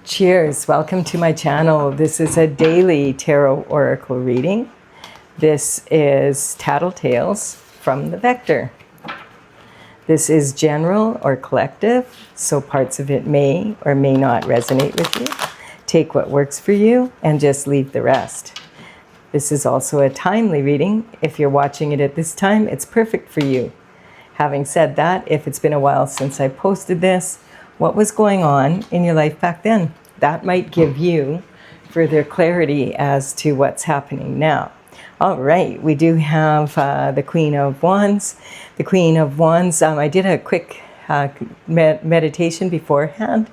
Cheers, welcome to my channel. This is a daily tarot oracle reading. This is Tattle Tales from the Vector. This is general or collective, so parts of it may or may not resonate with you. Take what works for you and just leave the rest. This is also a timely reading. If you're watching it at this time, it's perfect for you. Having said that, if it's been a while since I posted this, what was going on in your life back then? That might give you further clarity as to what's happening now. All right, we do have the Queen of Wands. The Queen of Wands, I did a quick meditation beforehand,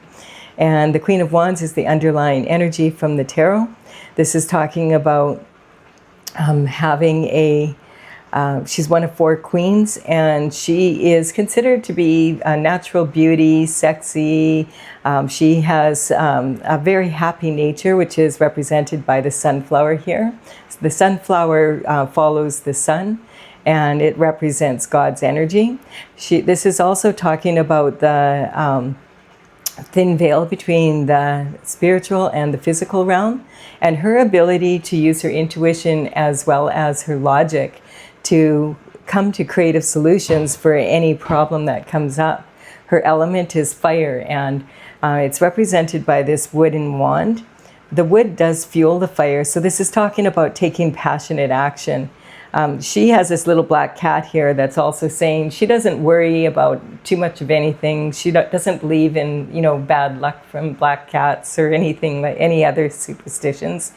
and the Queen of Wands is the underlying energy from the tarot. This is talking about having a she's one of 4 queens, and she is considered to be a natural beauty, sexy. She has a very happy nature, which is represented by the sunflower here. The sunflower follows the sun, and it represents God's energy. This is also talking about the thin veil between the spiritual and the physical realm, and her ability to use her intuition as well as her logic to come to creative solutions for any problem that comes up. Her element is fire, and it's represented by this wooden wand. The wood does fuel the fire, so this is talking about taking passionate action. She has this little black cat here that's also saying she doesn't worry about too much of anything. She doesn't believe in, bad luck from black cats or anything like any other superstitions.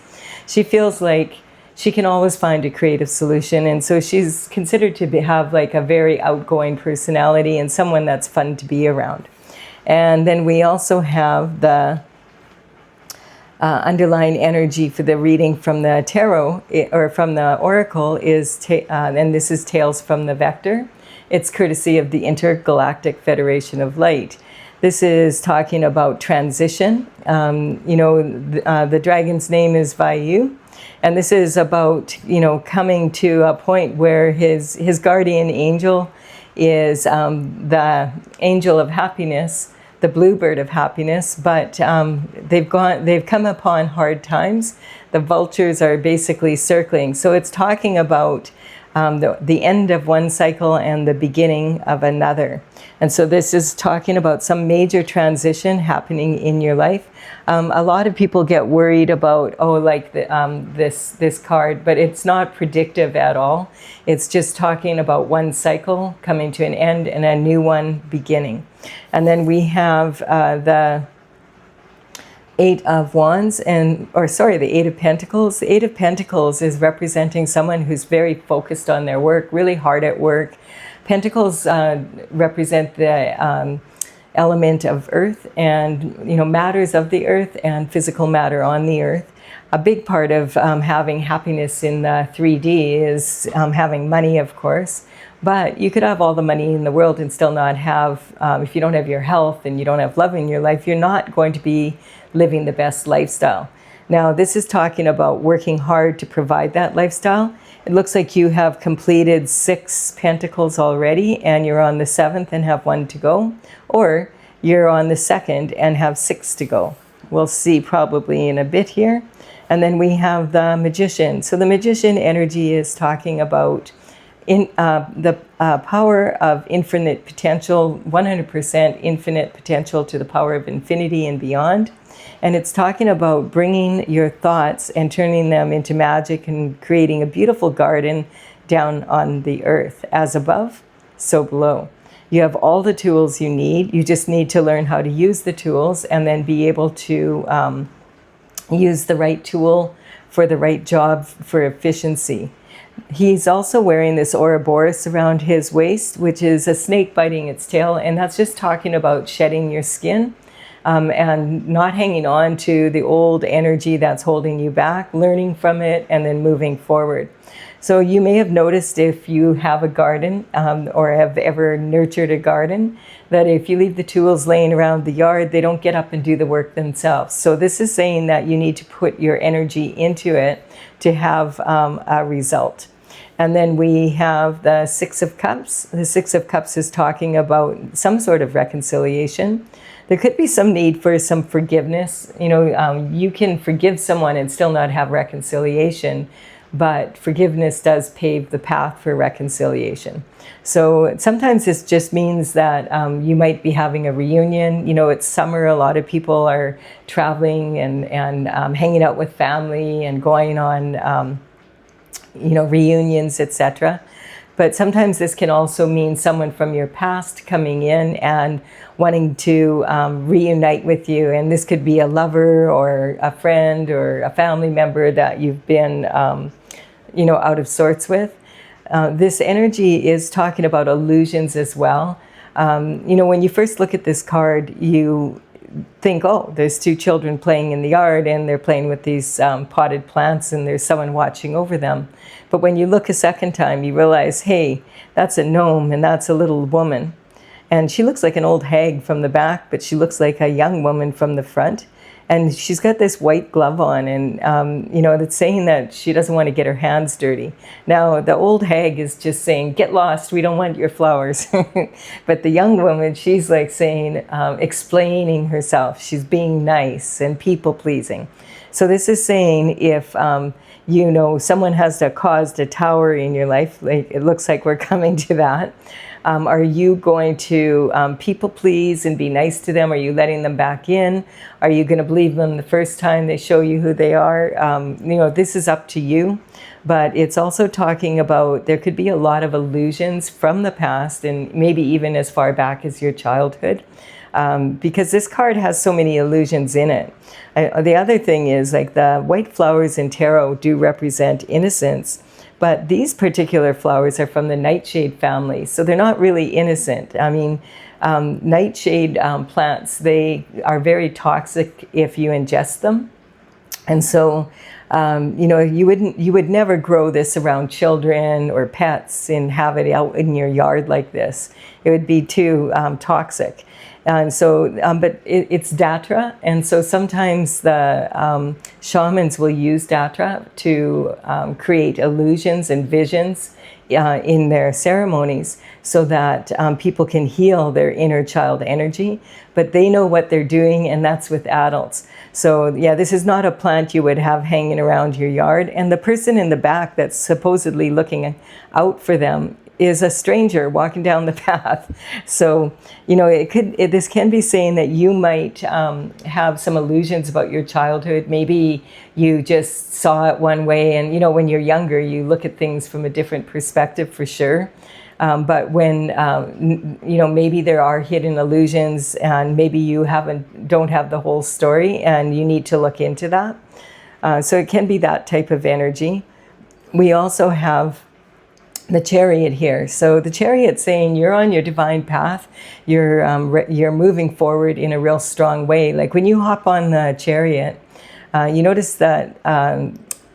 She feels like she can always find a creative solution, and so she's considered to have like a very outgoing personality and someone that's fun to be around. And then we also have the underlying energy for the reading from the tarot or from the oracle is, and this is Tales from the Vector. It's courtesy of the Intergalactic Federation of Light. This is talking about transition. The dragon's name is Vayu. And this is about, coming to a point where his guardian angel is the angel of happiness, the bluebird of happiness, but they've come upon hard times. The vultures are basically circling. So it's talking about the end of one cycle and the beginning of another. And so this is talking about some major transition happening in your life. A lot of people get worried about, this card, but it's not predictive at all. It's just talking about one cycle coming to an end and a new one beginning. And then we have the 8 of Wands, the 8 of Pentacles. The 8 of Pentacles is representing someone who's very focused on their work, really hard at work. Pentacles represent the element of earth and, matters of the earth and physical matter on the earth. A big part of having happiness in the 3D is having money, of course. But you could have all the money in the world and still not have, if you don't have your health and you don't have love in your life, you're not going to be living the best lifestyle. Now, this is talking about working hard to provide that lifestyle. It looks like you have completed 6 pentacles already, and you're on the 7th and have 1 to go. Or you're on the 2nd and have 6 to go. We'll see probably in a bit here. And then we have the Magician. So the Magician energy is talking about the power of infinite potential, 100% infinite potential to the power of infinity and beyond. And it's talking about bringing your thoughts and turning them into magic and creating a beautiful garden down on the earth. As above, so below. You have all the tools you need. You just need to learn how to use the tools and then be able to use the right tool for the right job for efficiency. He's also wearing this Ouroboros around his waist, which is a snake biting its tail, and that's just talking about shedding your skin and not hanging on to the old energy that's holding you back, learning from it, and then moving forward. So you may have noticed if you have a garden or have ever nurtured a garden, that if you leave the tools laying around the yard, they don't get up and do the work themselves. So this is saying that you need to put your energy into it to have a result. And then we have the 6 of Cups. The 6 of Cups is talking about some sort of reconciliation. There could be some need for some forgiveness. You can forgive someone and still not have reconciliation, but forgiveness does pave the path for reconciliation. So sometimes this just means that you might be having a reunion. It's summer, a lot of people are traveling and hanging out with family and going on reunions, etc. But sometimes this can also mean someone from your past coming in and wanting to reunite with you. And this could be a lover or a friend or a family member that you've been, out of sorts with. This energy is talking about illusions as well. When you first look at this card, you think, oh, there's two children playing in the yard and they're playing with these potted plants and there's someone watching over them. But when you look a second time, you realize, hey, that's a gnome and that's a little woman. And she looks like an old hag from the back, but she looks like a young woman from the front. And she's got this white glove on, and it's saying that she doesn't want to get her hands dirty. Now, the old hag is just saying, get lost, we don't want your flowers. But the young woman, she's like saying, explaining herself. She's being nice and people-pleasing. So this is saying if, someone has caused a tower in your life, like it looks like we're coming to that. Are you going to people please and be nice to them? Are you letting them back in? Are you going to believe them the first time they show you who they are? This is up to you. But it's also talking about there could be a lot of illusions from the past and maybe even as far back as your childhood. Because this card has so many illusions in it. The other thing is, like, the white flowers in tarot do represent innocence. But these particular flowers are from the nightshade family, so they're not really innocent. I mean, nightshade plants, they are very toxic if you ingest them. And so, you would never grow this around children or pets and have it out in your yard like this. It would be too toxic. And so, but it's datra, and so sometimes the shamans will use datra to create illusions and visions in their ceremonies so that people can heal their inner child energy, but they know what they're doing, and that's with adults. So yeah, this is not a plant you would have hanging around your yard, and the person in the back that's supposedly looking out for them is a stranger walking down the path. So, this can be saying that you might have some illusions about your childhood. Maybe you just saw it one way, and, when you're younger, you look at things from a different perspective for sure. But when, maybe there are hidden illusions and maybe you don't have the whole story and you need to look into that. So it can be that type of energy. We also have the Chariot here. So the Chariot saying you're on your divine path. You're moving forward in a real strong way. Like when you hop on the Chariot, you notice that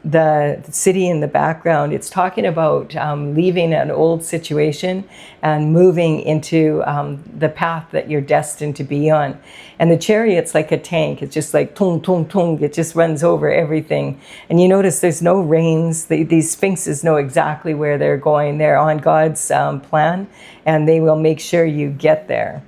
the city in the background, it's talking about leaving an old situation and moving into the path that you're destined to be on. And the Chariot's like a tank. It's just like tung, tung, tung. It just runs over everything. And you notice there's no reins. These sphinxes know exactly where they're going. They're on God's plan, and they will make sure you get there.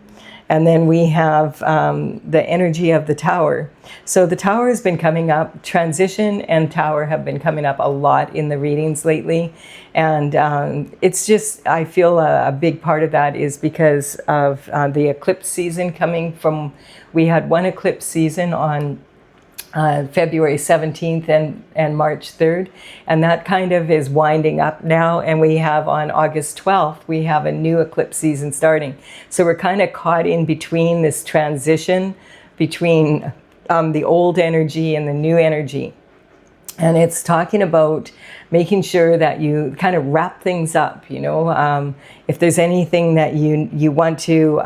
And then we have the energy of the Tower. So the Tower has been coming up. Transition and Tower have been coming up a lot in the readings lately. And it's just, I feel a big part of that is because of the eclipse season coming from, we had one eclipse season on February 17th and March 3rd. And that kind of is winding up now. And we have on August 12th, we have a new eclipse season starting. So we're kind of caught in between this transition between the old energy and the new energy. And it's talking about making sure that you kind of wrap things up, if there's anything that you want to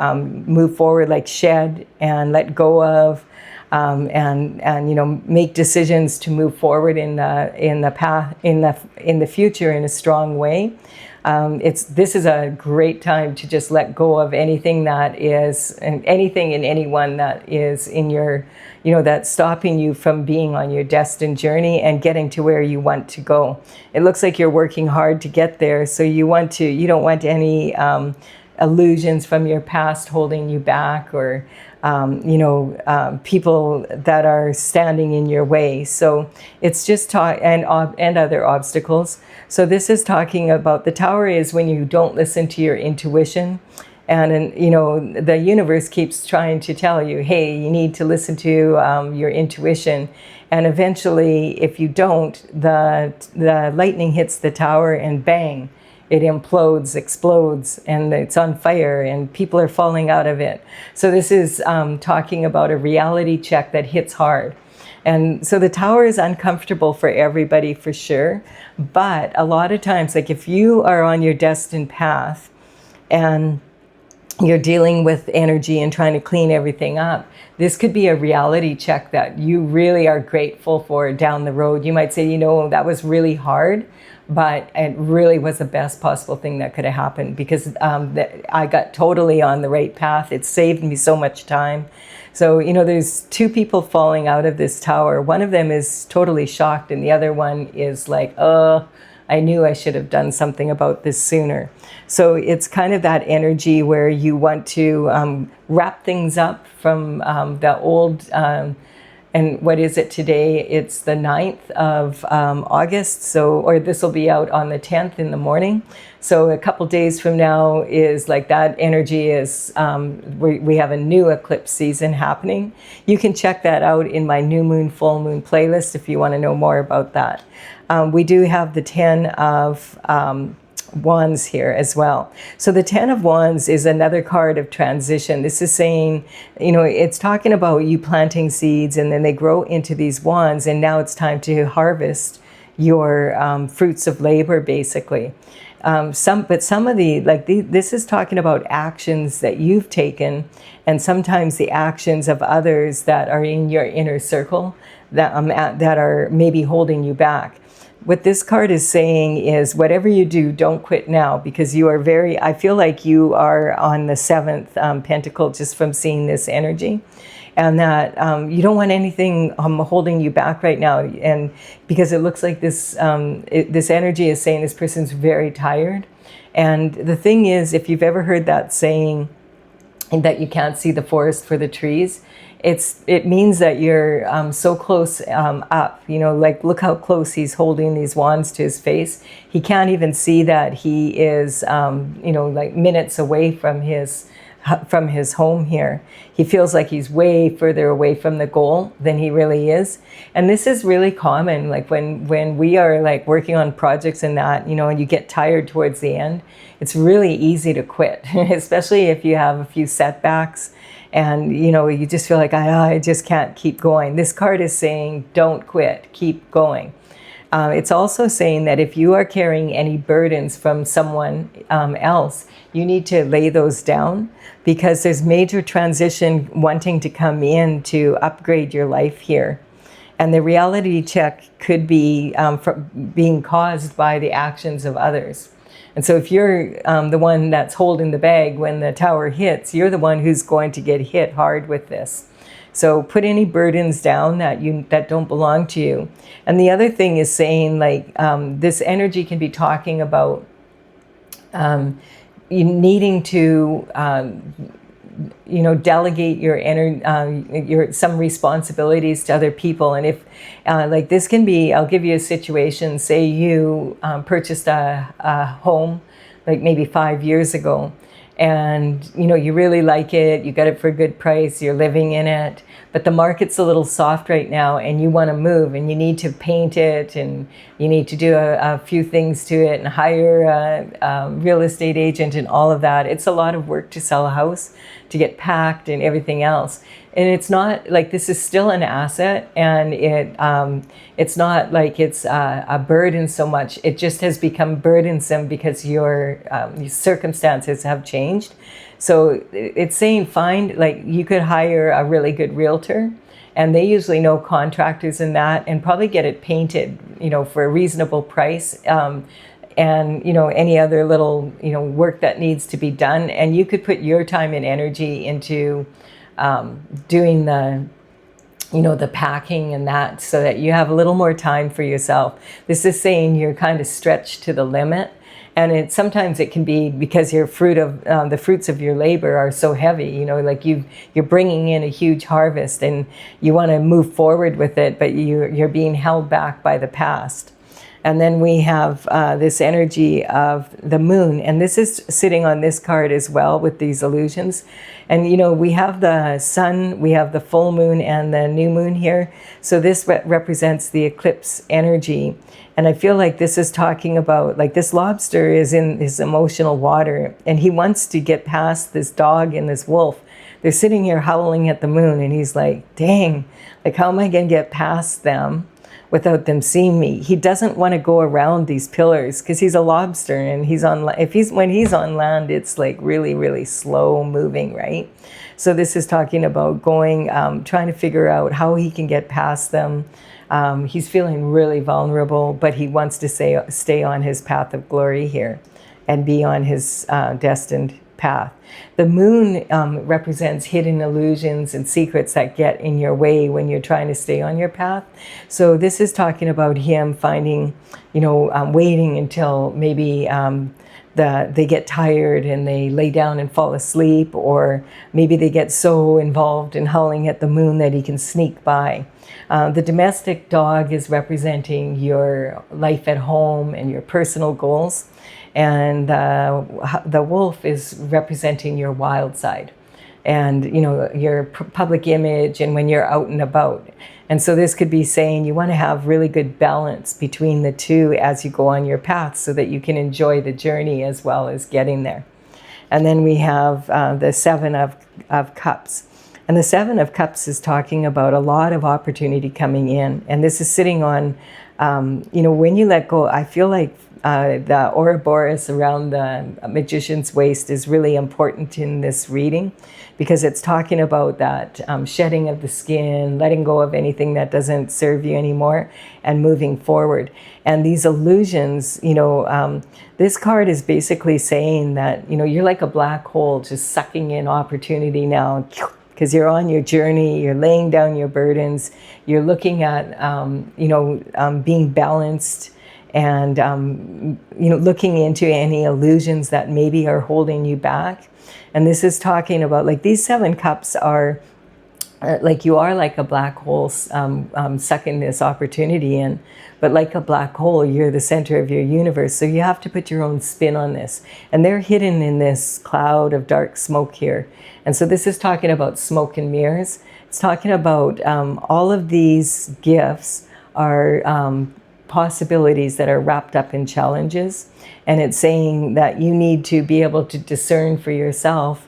move forward, like shed and let go of, and make decisions to move forward in the path in the future in a strong way. This is a great time to just let go of anything that is, and anything and anyone that is in your, that's stopping you from being on your destined journey and getting to where you want to go. It looks like you're working hard to get there, so you don't want any illusions from your past holding you back, or people that are standing in your way. So it's just and other obstacles. So this is talking about, the tower is when you don't listen to your intuition. And the universe keeps trying to tell you, hey, you need to listen to your intuition. And eventually, if you don't, the lightning hits the tower and bang, it implodes, explodes, and it's on fire, and people are falling out of it. So this is talking about a reality check that hits hard. And so the tower is uncomfortable for everybody, for sure. But a lot of times, like if you are on your destined path and you're dealing with energy and trying to clean everything up, this could be a reality check that you really are grateful for down the road. You might say, that was really hard, but it really was the best possible thing that could have happened, because I got totally on the right path. It saved me so much time. So, there's two people falling out of this tower. One of them is totally shocked, and the other one is like, I knew I should have done something about this sooner. So it's kind of that energy where you want to wrap things up from the old, and what is it today? It's the 9th of August, or this will be out on the 10th in the morning. So a couple days from now is like that energy is, we have a new eclipse season happening. You can check that out in my new moon, full moon playlist if you want to know more about that. We do have the 10 of Wands here as well. So the 10 of Wands is another card of transition. This is saying, it's talking about you planting seeds, and then they grow into these wands, and now it's time to harvest your fruits of labor, basically. Some of this is talking about actions that you've taken, and sometimes the actions of others that are in your inner circle that are maybe holding you back. What this card is saying is, whatever you do, don't quit now, because you are I feel like you are on the 7th pentacle just from seeing this energy, and that you don't want anything holding you back right now. And because it looks like this energy is saying this person's very tired. And the thing is, if you've ever heard that saying, that you can't see the forest for the trees, it means that you're so close up, like look how close he's holding these wands to his face. He can't even see that he is, like minutes away from his home here. He feels like he's way further away from the goal than he really is. And this is really common, like when we are like working on projects and that, and you get tired towards the end, it's really easy to quit, especially if you have a few setbacks. And, you just feel like, I just can't keep going. This card is saying, don't quit, keep going. It's also saying that if you are carrying any burdens from someone else, you need to lay those down, because there's major transition wanting to come in to upgrade your life here. And the reality check could be being caused by the actions of others. And so if you're the one that's holding the bag when the tower hits, you're the one who's going to get hit hard with this. So put any burdens down that don't belong to you. And the other thing is saying, like, this energy can be talking about you needing to delegate your some responsibilities to other people. And if like this can be, I'll give you a situation. Say you purchased a home like maybe 5 years ago, and you really like it, you got it for a good price, you're living in it, but the market's a little soft right now, and you want to move, and you need to paint it, and you need to do a few things to it, and hire a real estate agent and all of that. It's a lot of work to sell a house, to get packed and everything else. And it's not like, this is still an asset, and it's not like it's a burden so much. It just has become burdensome because your circumstances have changed. So it's saying, you could hire a really good realtor, and they usually know contractors in that, and probably get it painted, for a reasonable price. And any other little work that needs to be done, and you could put your time and energy into doing the packing and that, so that you have a little more time for yourself. This is saying you're kind of stretched to the limit, And sometimes it can be because your the fruits of your labor are so heavy, like you're bringing in a huge harvest and you want to move forward with it, but you're being held back by the past. And then we have this energy of the moon, and this is sitting on this card as well with these illusions. And we have the sun, we have the full moon and the new moon here. So this represents the eclipse energy. And I feel like this is talking about, like, this lobster is in his emotional water, and he wants to get past this dog and this wolf. They're sitting here howling at the moon, and he's like, dang, like, how am I going to get past them without them seeing me? He doesn't want to go around these pillars because he's a lobster, and when he's on land, it's like really, really slow moving, right? So this is talking about going, trying to figure out how he can get past them. He's feeling really vulnerable, but he wants to stay on his path of glory here and be on his destined path. The moon represents hidden illusions and secrets that get in your way when you're trying to stay on your path. So this is talking about him finding, waiting until maybe they get tired and they lay down and fall asleep, or maybe they get so involved in howling at the moon that he can sneak by. The domestic dog is representing your life at home and your personal goals. And the wolf is representing your wild side and, your public image and when you're out and about. And so this could be saying you want to have really good balance between the two as you go on your path so that you can enjoy the journey as well as getting there. And then we have the Seven of Cups. And the Seven of Cups is talking about a lot of opportunity coming in. And this is sitting on, when you let go, I feel like the Ouroboros around the magician's waist is really important in this reading because it's talking about that shedding of the skin, letting go of anything that doesn't serve you anymore, and moving forward. And these illusions, this card is basically saying that, you're like a black hole just sucking in opportunity now, because you're on your journey, you're laying down your burdens, you're looking at, being balanced, and looking into any illusions that maybe are holding you back. And this is talking about, like, these 7 cups are like you are like a black hole sucking this opportunity in, but like a black hole, you're the center of your universe, so you have to put your own spin on this. And they're hidden in this cloud of dark smoke here. And so this is talking about smoke and mirrors. It's talking about all of these gifts are possibilities that are wrapped up in challenges, and it's saying that you need to be able to discern for yourself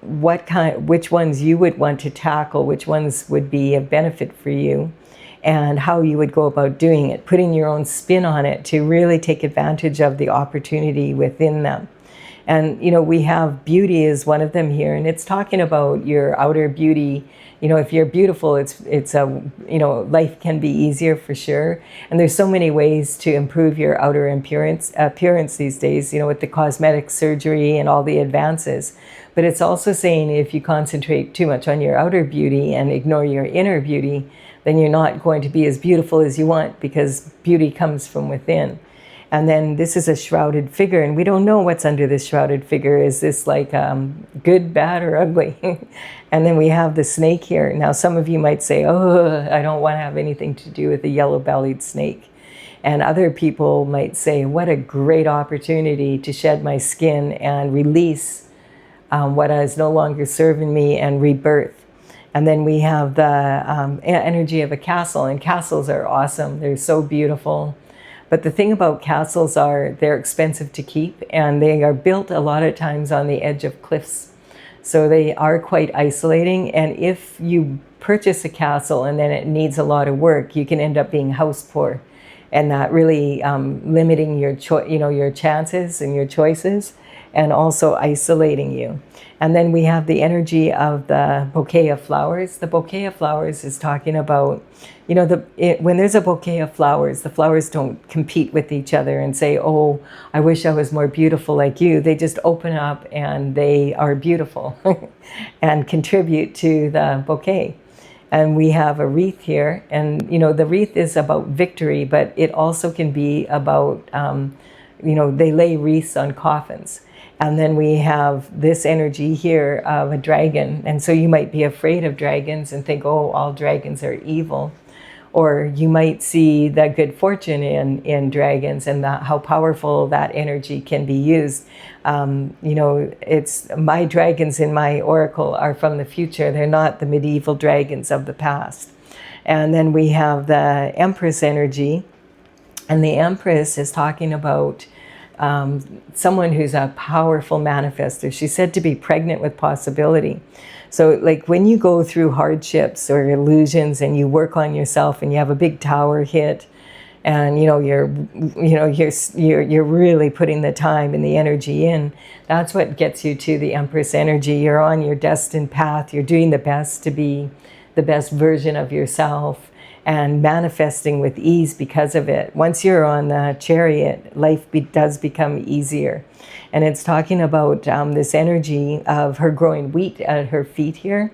which ones you would want to tackle, which ones would be a benefit for you, and how you would go about doing it, putting your own spin on it to really take advantage of the opportunity within them. And we have beauty is one of them here, and it's talking about your outer beauty. If you're beautiful, it's a life can be easier for sure. And there's so many ways to improve your outer appearance these days, with the cosmetic surgery and all the advances. But it's also saying if you concentrate too much on your outer beauty and ignore your inner beauty, then you're not going to be as beautiful as you want, because beauty comes from within. And then this is a shrouded figure, and we don't know what's under this shrouded figure. Is this like good, bad, or ugly? And then we have the snake here. Now, some of you might say, oh, I don't want to have anything to do with a yellow-bellied snake. And other people might say, what a great opportunity to shed my skin and release what is no longer serving me and rebirth. And then we have the energy of a castle, and castles are awesome. They're so beautiful. But the thing about castles they're expensive to keep, and they are built a lot of times on the edge of cliffs. So they are quite isolating. And if you purchase a castle and then it needs a lot of work, you can end up being house poor, and that really limiting your your chances and your choices, and also isolating you. And then we have the energy of the bouquet of flowers. The bouquet of flowers is talking about, when there's a bouquet of flowers, the flowers don't compete with each other and say, oh, I wish I was more beautiful like you. They just open up and they are beautiful and contribute to the bouquet. And we have a wreath here, and the wreath is about victory, but it also can be about they lay wreaths on coffins. And then we have this energy here of a dragon. And so you might be afraid of dragons and think, oh, all dragons are evil. Or you might see the good fortune in dragons and how powerful that energy can be used. It's my dragons in my oracle are from the future. They're not the medieval dragons of the past. And then we have the Empress energy. And the Empress is talking about someone who's a powerful manifester. She's said to be pregnant with possibility. So like when you go through hardships or illusions and you work on yourself and you have a big tower hit, and you're really putting the time and the energy in, that's what gets you to the Empress energy. You're on your destined path. You're doing the best to be the best version of yourself and manifesting with ease because of it. Once you're on the chariot, life does become easier. And it's talking about this energy of her growing wheat at her feet here.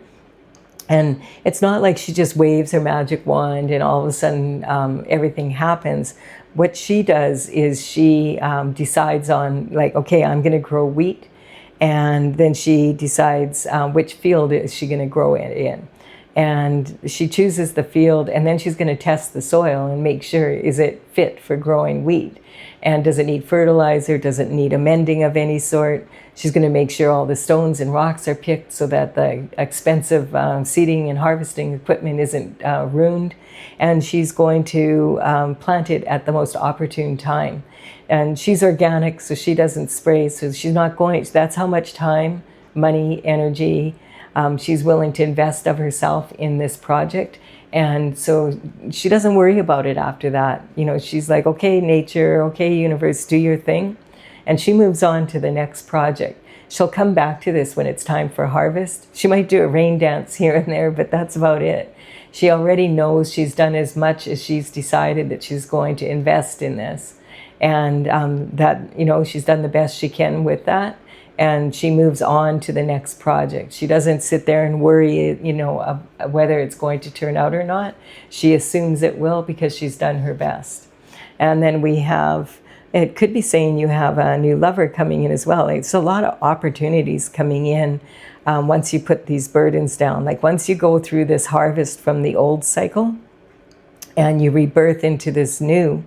And it's not like she just waves her magic wand and all of a sudden everything happens. What she does is she decides on, like, okay, I'm going to grow wheat. And then she decides which field is she going to grow it in. And she chooses the field, and then she's going to test the soil and make sure, is it fit for growing wheat? And does it need fertilizer? Does it need amending of any sort? She's going to make sure all the stones and rocks are picked so that the expensive seeding and harvesting equipment isn't ruined. And she's going to plant it at the most opportune time. And she's organic, so she doesn't spray. So she's not going, that's how much time, money, energy, she's willing to invest of herself in this project. And so she doesn't worry about it after that. She's like, okay, nature, okay, universe, do your thing. And she moves on to the next project. She'll come back to this when it's time for harvest. She might do a rain dance here and there, but that's about it. She already knows she's done as much as she's decided that she's going to invest in this. And that, she's done the best she can with that. And she moves on to the next project. She doesn't sit there and worry, whether it's going to turn out or not. She assumes it will because she's done her best. And then we have, it could be saying you have a new lover coming in as well. It's a lot of opportunities coming in once you put these burdens down. Like once you go through this harvest from the old cycle and you rebirth into this new,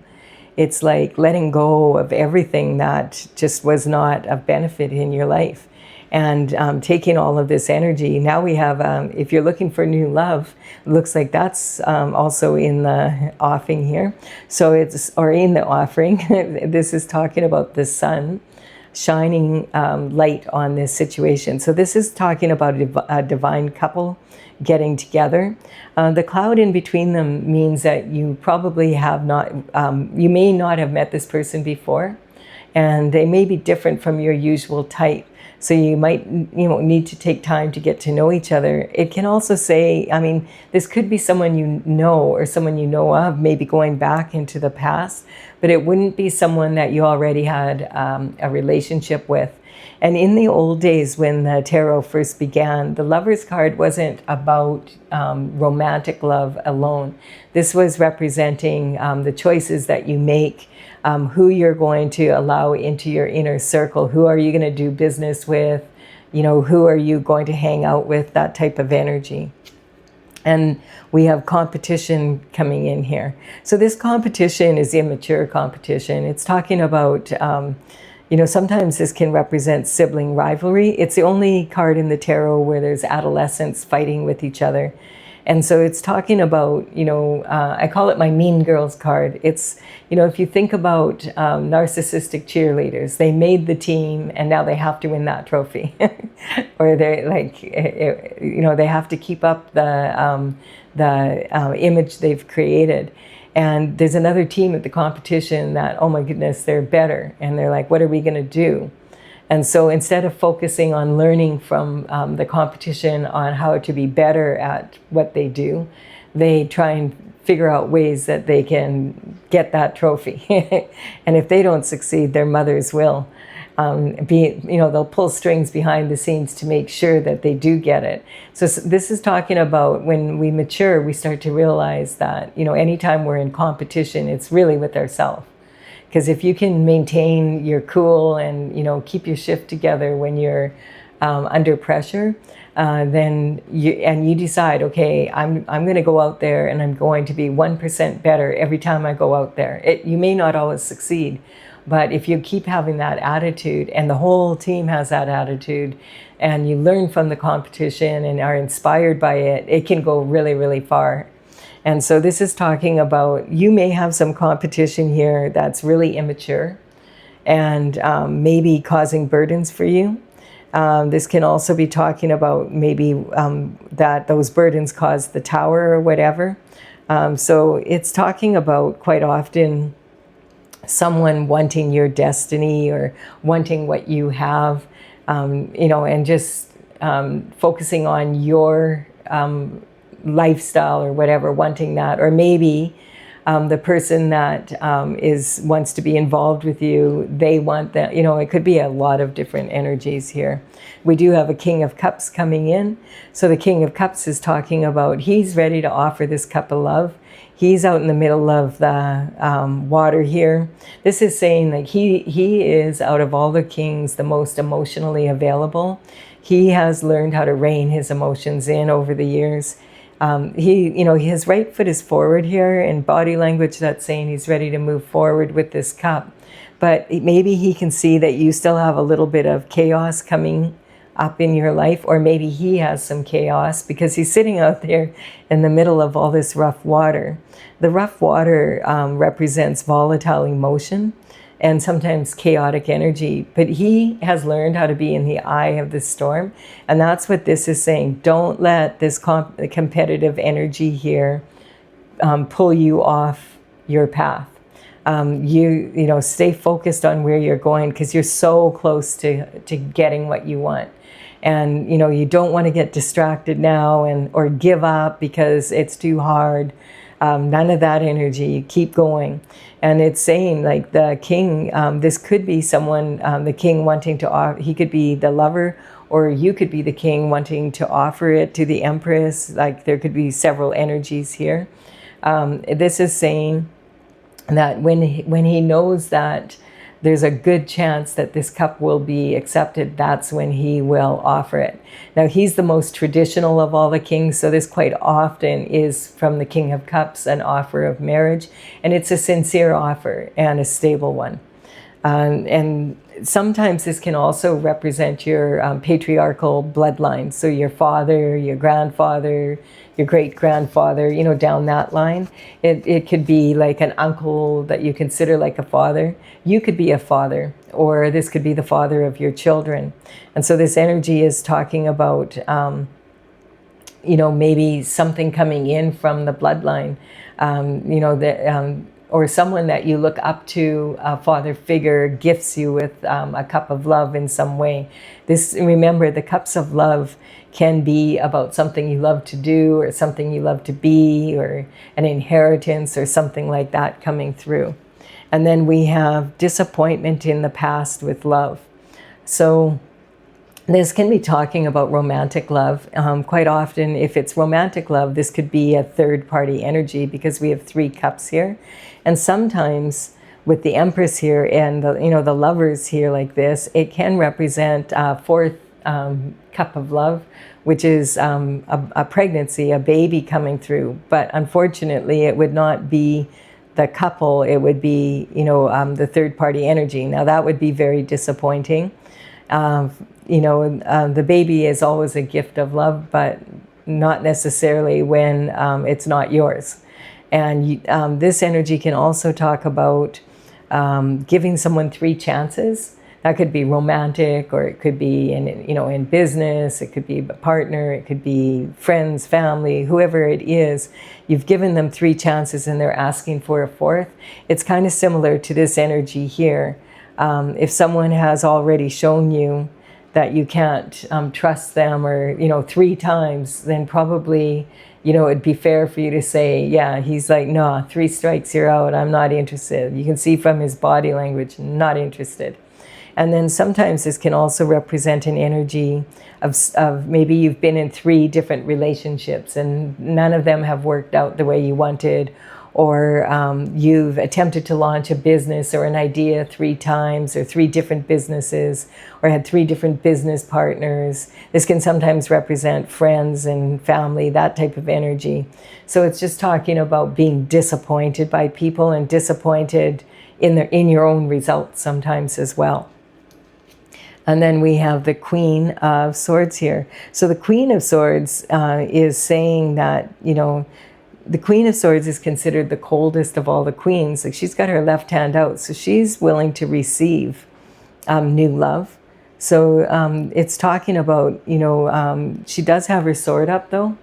it's like letting go of everything that just was not of benefit in your life and taking all of this energy. Now we have, if you're looking for new love, it looks like that's also in the offing here. So or in the offering, this is talking about the sun shining light on this situation. So this is talking about a divine couple getting together. The cloud in between them means that you probably have not, you may not have met this person before, and they may be different from your usual type. So you might, need to take time to get to know each other. It can also say, this could be someone you know or someone you know of, maybe going back into the past, but it wouldn't be someone that you already had a relationship with. And in the old days when the tarot first began, the Lover's card wasn't about romantic love alone. This was representing the choices that you make, who you're going to allow into your inner circle, who are you going to do business with, who are you going to hang out with, that type of energy. And we have competition coming in here. So this competition is immature competition. It's talking about sometimes this can represent sibling rivalry. It's the only card in the tarot where there's adolescents fighting with each other. And so it's talking about, I call it my mean girls card. It's, if you think about narcissistic cheerleaders, they made the team and now they have to win that trophy. Or they're like, they have to keep up the image they've created. And there's another team at the competition that, oh my goodness, they're better. And they're like, what are we going to do? And so instead of focusing on learning from the competition on how to be better at what they do, they try and figure out ways that they can get that trophy. And if they don't succeed, their mothers will. They'll pull strings behind the scenes to make sure that they do get it. So this is talking about when we mature, we start to realize that, anytime we're in competition, it's really with ourselves. Because if you can maintain your cool and, you know, keep your shift together when you're under pressure, then you decide, okay, I'm going to go out there and I'm going to be 1% better every time I go out there. You may not always succeed, but if you keep having that attitude, and the whole team has that attitude, and you learn from the competition and are inspired by it, it can go really, really far. And so this is talking about, you may have some competition here that's really immature and maybe causing burdens for you. This can also be talking about maybe that those burdens cause the tower or whatever. So it's talking about quite often someone wanting your destiny or wanting what you have, you know, and just focusing on your lifestyle or whatever, wanting that. Or maybe the person that wants to be involved with you, they want that. You know, it could be a lot of different energies here. We do have a King of Cups coming in. So the King of Cups is talking about, he's ready to offer this cup of love. He's out in the middle of the water here. This is saying that he is, out of all the kings, the most emotionally available. He has learned how to rein his emotions in over the years. You know, his right foot is forward here, in body language that's saying he's ready to move forward with this cup. But maybe he can see that you still have a little bit of chaos coming up in your life, or maybe he has some chaos because he's sitting out there in the middle of all this rough water. The rough water represents volatile emotion and sometimes chaotic energy, but he has learned how to be in the eye of the storm. And that's what this is saying. Don't let this competitive energy here pull you off your path. You know, stay focused on where you're going, because you're so close to getting what you want. And, you know, you don't want to get distracted now or give up because it's too hard. None of that energy. Keep going. And it's saying, like, the king, this could be someone, the king wanting to offer, he could be the lover, or you could be the king wanting to offer it to the empress. Like, there could be several energies here. This is saying that when he knows that there's a good chance that this cup will be accepted, that's when he will offer it. Now, he's the most traditional of all the kings, so this quite often is from the King of Cups, an offer of marriage, and it's a sincere offer and a stable one. And sometimes this can also represent your patriarchal bloodline, so your father, your grandfather, your great-grandfather, you know, down that line. It could be like an uncle that you consider like a father. You could be a father, or this could be the father of your children. And so this energy is talking about, you know, maybe something coming in from the bloodline, you know, or someone that you look up to, a father figure, gifts you with a cup of love in some way. Remember, the cups of love can be about something you love to do, or something you love to be, or an inheritance, or something like that coming through. And then we have disappointment in the past with love. So this can be talking about romantic love. Quite often, if it's romantic love, this could be a third-party energy, because we have 3 cups here. And sometimes with the Empress here and the lovers here like this, it can represent a 4th cup of love, which is a pregnancy, a baby coming through. But unfortunately, it would not be the couple. It would be, the third-party energy. Now, that would be very disappointing. The baby is always a gift of love, but not necessarily when it's not yours. And this energy can also talk about giving someone 3 chances. That could be romantic, or it could be in business. It could be a partner. It could be friends, family, whoever it is. You've given them 3 chances, and they're asking for a 4th. It's kind of similar to this energy here. If someone has already shown you that you can't trust them, or 3 times, then probably it'd be fair for you to say, yeah, he's like, no, 3 strikes, you're out. I'm not interested. You can see from his body language, not interested. And then sometimes this can also represent an energy of maybe you've been in 3 different relationships and none of them have worked out the way you wanted, or you've attempted to launch a business or an idea 3 times, or 3 different businesses, or had 3 different business partners. This can sometimes represent friends and family, that type of energy. So it's just talking about being disappointed by people and disappointed in your own results sometimes as well. And then we have the Queen of Swords here. So the Queen of Swords is saying that, you know, the Queen of Swords is considered the coldest of all the queens. Like, she's got her left hand out, so she's willing to receive new love. So it's talking about, you know, she does have her sword up though.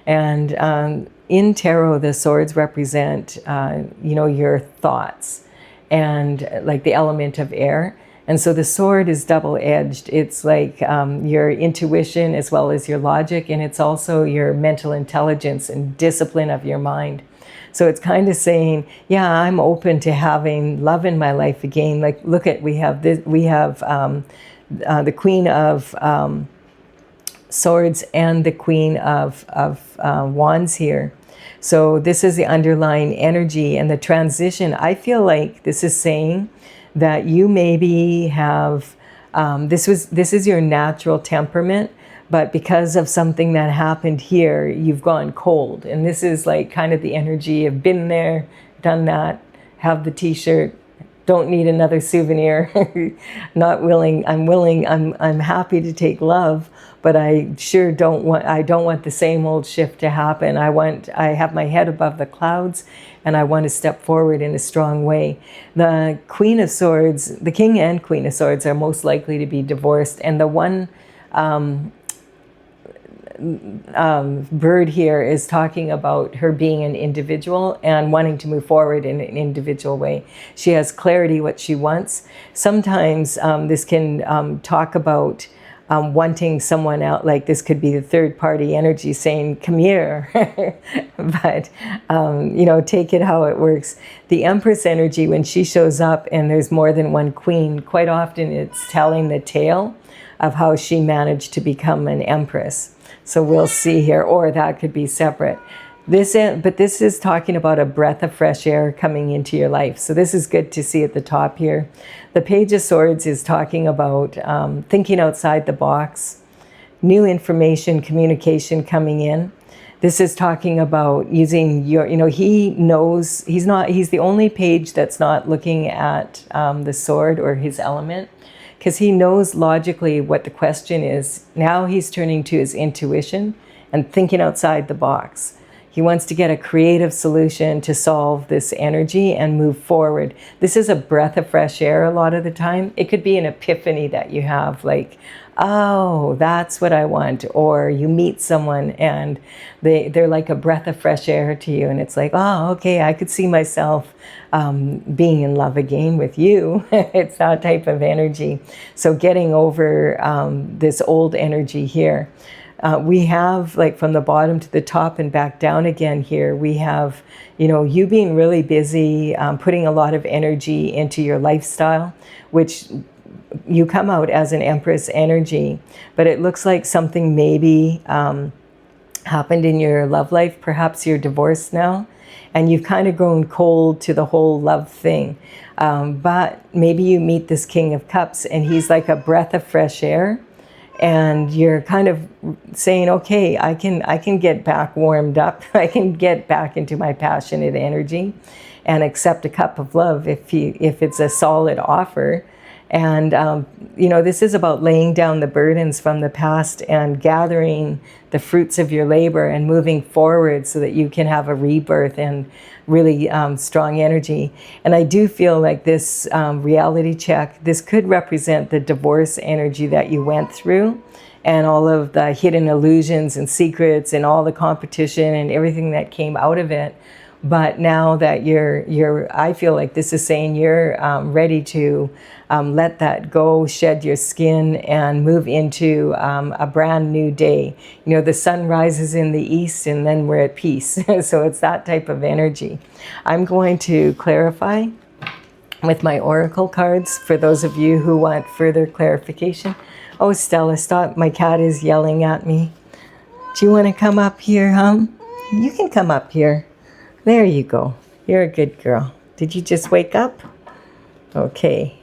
And in tarot, the swords represent, you know, your thoughts and like the element of air. And so the sword is double-edged. It's like your intuition as well as your logic, and it's also your mental intelligence and discipline of your mind. So it's kind of saying, yeah, I'm open to having love in my life again. Like, look at, we have this, we have the Queen of Swords and the Queen of Wands here. So this is the underlying energy and the transition. I feel like this is saying that you maybe have, this is your natural temperament, but because of something that happened here, you've gone cold. And this is like kind of the energy of been there, done that, have the t-shirt, don't need another souvenir, not willing, I'm happy to take love, but I sure don't want the same old shift to happen. I have my head above the clouds, and I want to step forward in a strong way. The Queen of Swords, the King and Queen of Swords are most likely to be divorced, and the one bird here is talking about her being an individual and wanting to move forward in an individual way. She has clarity what she wants. Sometimes this can talk about wanting someone out, like this could be the third party energy saying, come here. But, you know, take it how it works. The Empress energy, when she shows up and there's more than one queen, quite often it's telling the tale of how she managed to become an empress. So we'll see here, or that could be separate. But this is talking about a breath of fresh air coming into your life. So this is good to see at the top here. The Page of Swords is talking about thinking outside the box, new information, communication coming in. This is talking about using your, you know, he knows, he's the only page that's not looking at the sword or his element, because he knows logically what the question is. Now he's turning to his intuition and thinking outside the box. He wants to get a creative solution to solve this energy and move forward. This is a breath of fresh air a lot of the time. It could be an epiphany that you have, like, oh, that's what I want. Or you meet someone and they're like a breath of fresh air to you. And it's like, oh, okay, I could see myself being in love again with you. It's that type of energy. So getting over this old energy here. We have, like, from the bottom to the top and back down again here, we have, you know, you being really busy, putting a lot of energy into your lifestyle, which you come out as an Empress energy, but it looks like something maybe happened in your love life. Perhaps you're divorced now, and you've kind of grown cold to the whole love thing. But maybe you meet this King of Cups, and he's like a breath of fresh air. And you're kind of saying, okay, I can get back warmed up. I can get back into my passionate energy and accept a cup of love if it's a solid offer. And, you know, this is about laying down the burdens from the past and gathering the fruits of your labor and moving forward so that you can have a rebirth and really strong energy. And I do feel like this reality check, this could represent the divorce energy that you went through and all of the hidden illusions and secrets and all the competition and everything that came out of it. But now that I feel like this is saying you're ready to let that go, shed your skin, and move into a brand new day. You know, the sun rises in the east, and then we're at peace. So it's that type of energy. I'm going to clarify with my oracle cards for those of you who want further clarification. Oh, Stella, stop. My cat is yelling at me. Do you want to come up here, You can come up here. There you go. You're a good girl. Did you just wake up? Okay.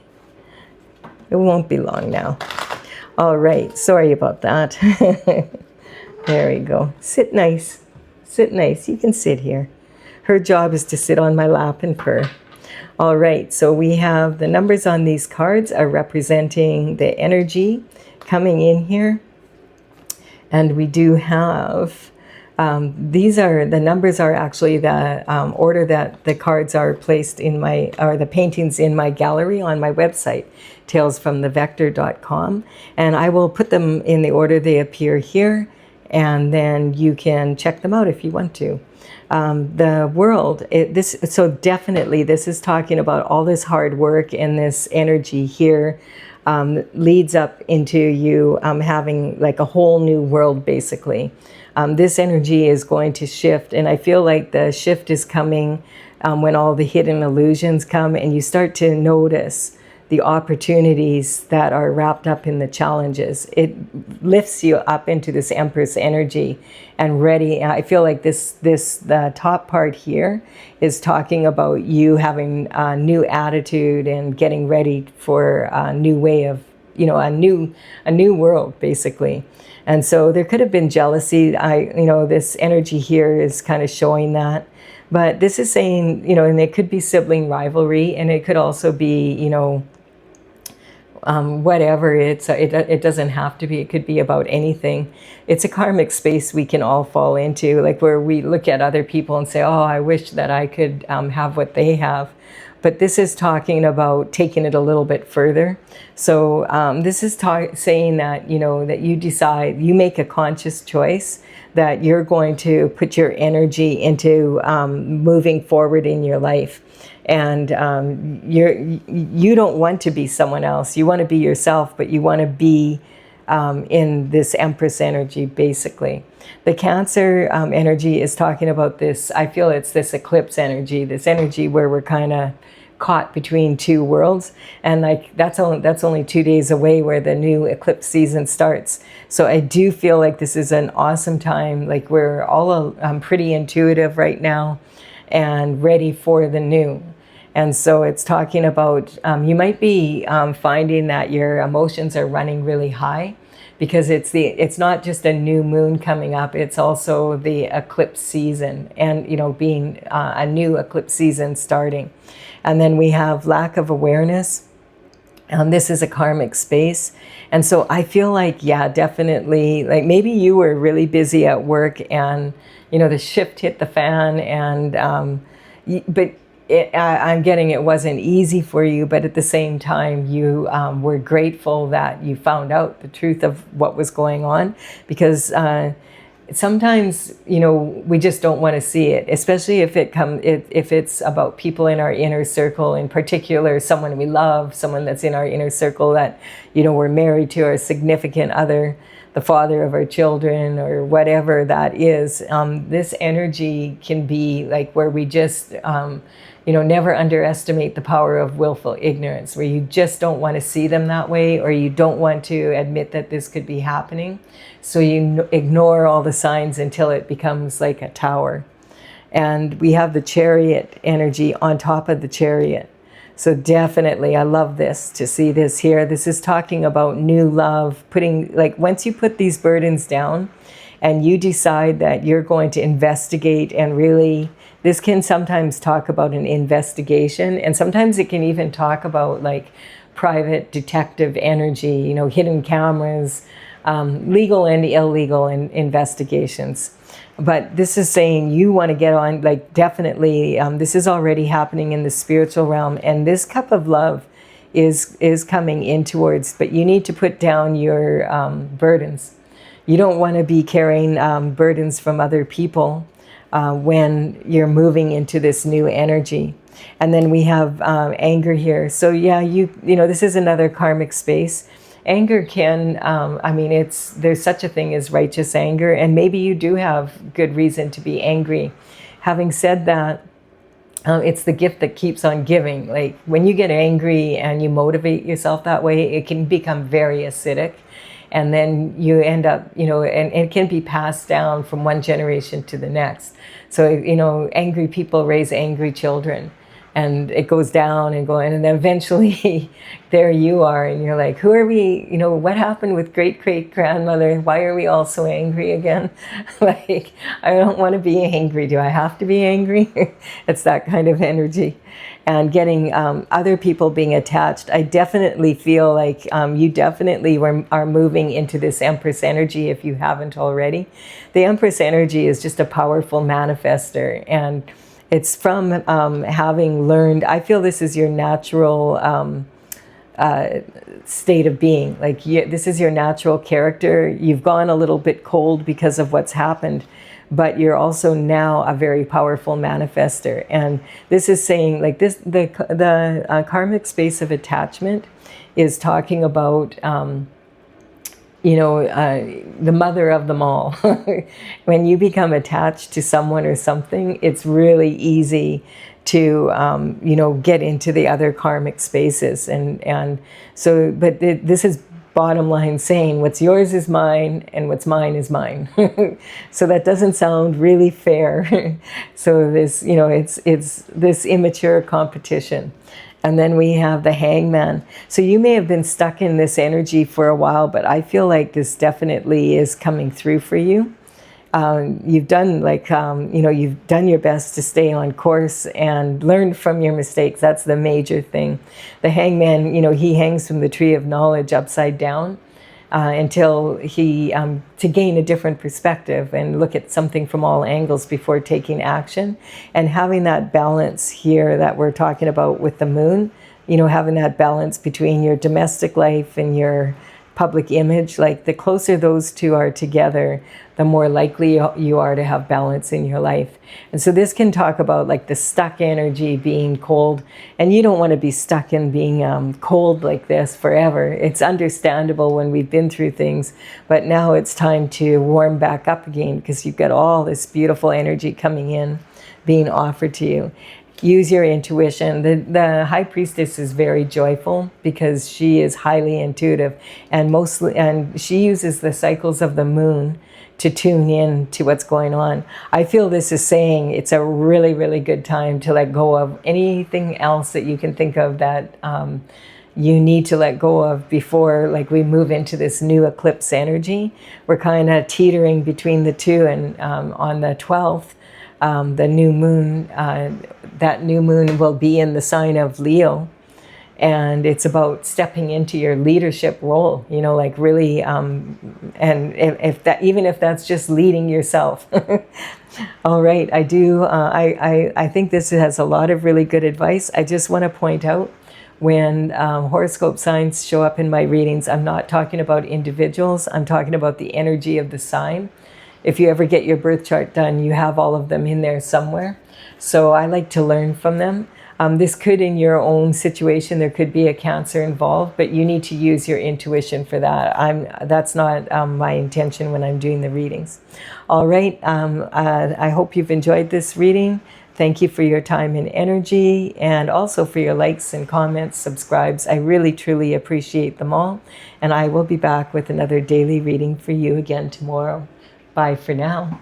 It won't be long now. All right. Sorry about that. There we go. Sit nice. Sit nice. You can sit here. Her job is to sit on my lap and purr. All right. So we have the numbers on these cards are representing the energy coming in here. And we do have, these are, the numbers are actually the order that the cards are placed in my, or the paintings in my gallery on my website, talesfromthevector.com. And I will put them in the order they appear here, and then you can check them out if you want to. The world, so definitely this is talking about all this hard work and this energy here. Leads up into you having like a whole new world, basically. This energy is going to shift, and I feel like the shift is coming when all the hidden illusions come and you start to notice the opportunities that are wrapped up in the challenges. It lifts you up into this Empress energy and ready. I feel like the top part here is talking about you having a new attitude and getting ready for a new way of, a new world, basically. And so there could have been jealousy. This energy here is kind of showing that. But this is saying, and it could be sibling rivalry, and it could also be, whatever. It doesn't have to be. It could be about anything. It's a karmic space we can all fall into, like where we look at other people and say, oh, I wish that I could have what they have. But this is talking about taking it a little bit further. So this is saying that, that you decide, you make a conscious choice that you're going to put your energy into moving forward in your life. And you don't want to be someone else. You want to be yourself, but you want to be in this Empress energy, basically. The Cancer energy is talking about this. I feel it's this eclipse energy, this energy where we're kind of caught between two worlds, and like that's only 2 days away where the new eclipse season starts. So I do feel like this is an awesome time. Like we're all pretty intuitive right now and ready for the new. And so it's talking about you might be finding that your emotions are running really high, because it's not just a new moon coming up, it's also the eclipse season, and being a new eclipse season starting. And then we have lack of awareness. This is a karmic space. And so I feel like, yeah, definitely, like maybe you were really busy at work and, the shift hit the fan, and, I'm getting it wasn't easy for you, but at the same time, you were grateful that you found out the truth of what was going on, because sometimes, we just don't want to see it, especially if it's about people in our inner circle, in particular, someone we love, someone that's in our inner circle that, we're married to, our significant other, the father of our children, or whatever that is. This energy can be like where we just, never underestimate the power of willful ignorance, where you just don't want to see them that way, or you don't want to admit that this could be happening. So you ignore all the signs until it becomes like a tower. And we have the Chariot energy on top of the Chariot. So definitely, I love this, to see this here. This is talking about new love, once you put these burdens down and you decide that you're going to investigate and really, this can sometimes talk about an investigation, and sometimes it can even talk about like private detective energy, hidden cameras, legal and illegal investigations. But this is saying you want to get on, like definitely, this is already happening in the spiritual realm, and this cup of love is coming in towards, but you need to put down your burdens. You don't want to be carrying burdens from other people when you're moving into this new energy. And then we have anger here. So yeah, this is another karmic space. Anger can, there's such a thing as righteous anger, and maybe you do have good reason to be angry. Having said that, it's the gift that keeps on giving. Like when you get angry and you motivate yourself that way, it can become very acidic. And then you end up, and it can be passed down from one generation to the next. So, you know, angry people raise angry children. And it goes down and going, and then eventually there you are, and you're like, who are we? You know, what happened with great-great-grandmother? Why are we all so angry again? Like, I don't want to be angry. Do I have to be angry? It's that kind of energy. And getting other people being attached, I definitely feel like you definitely are moving into this Empress energy if you haven't already. The Empress energy is just a powerful manifester, and it's from having learned, I feel this is your natural state of being. Like this is your natural character. You've gone a little bit cold because of what's happened, but you're also now a very powerful manifester. And this is saying like this, the karmic space of attachment is talking about you know, the mother of them all. When you become attached to someone or something, it's really easy to, you know, get into the other karmic spaces. And so, but this is bottom line saying what's yours is mine and what's mine is mine. So that doesn't sound really fair. So this, you know, it's this immature competition. And then we have the Hangman. So you may have been stuck in this energy for a while, but I feel like this definitely is coming through for you. You've done like, you know, you've done your best to stay on course and learn from your mistakes. That's the major thing. The Hangman, you know, he hangs from the tree of knowledge upside down until he, to gain a different perspective and look at something from all angles before taking action. And having that balance here that we're talking about with the moon, you know, having that balance between your domestic life and your public image, like the closer those two are together, the more likely you are to have balance in your life. And so this can talk about like the stuck energy being cold, and you don't want to be stuck in being cold like this forever. It's understandable when we've been through things, but now it's time to warm back up again because you've got all this beautiful energy coming in, being offered to you. Use your intuition. The High Priestess is very joyful because she is highly intuitive, and she uses the cycles of the moon to tune in to what's going on. I feel this is saying it's a really, really good time to let go of anything else that you can think of that you need to let go of before like we move into this new eclipse energy. We're kind of teetering between the two, and on the 12th, the new moon, that new moon will be in the sign of Leo, and it's about stepping into your leadership role, you know, like really, and if that, even if that's just leading yourself. All right, I think this has a lot of really good advice. I just want to point out, when horoscope signs show up in my readings, I'm not talking about individuals, I'm talking about the energy of the sign. If you ever get your birth chart done, you have all of them in there somewhere. So I like to learn from them. This could, in your own situation, there could be a Cancer involved, but you need to use your intuition for that. That's not my intention when I'm doing the readings. All right, I hope you've enjoyed this reading. Thank you for your time and energy, and also for your likes and comments, subscribes. I really, truly appreciate them all. And I will be back with another daily reading for you again tomorrow. Bye for now.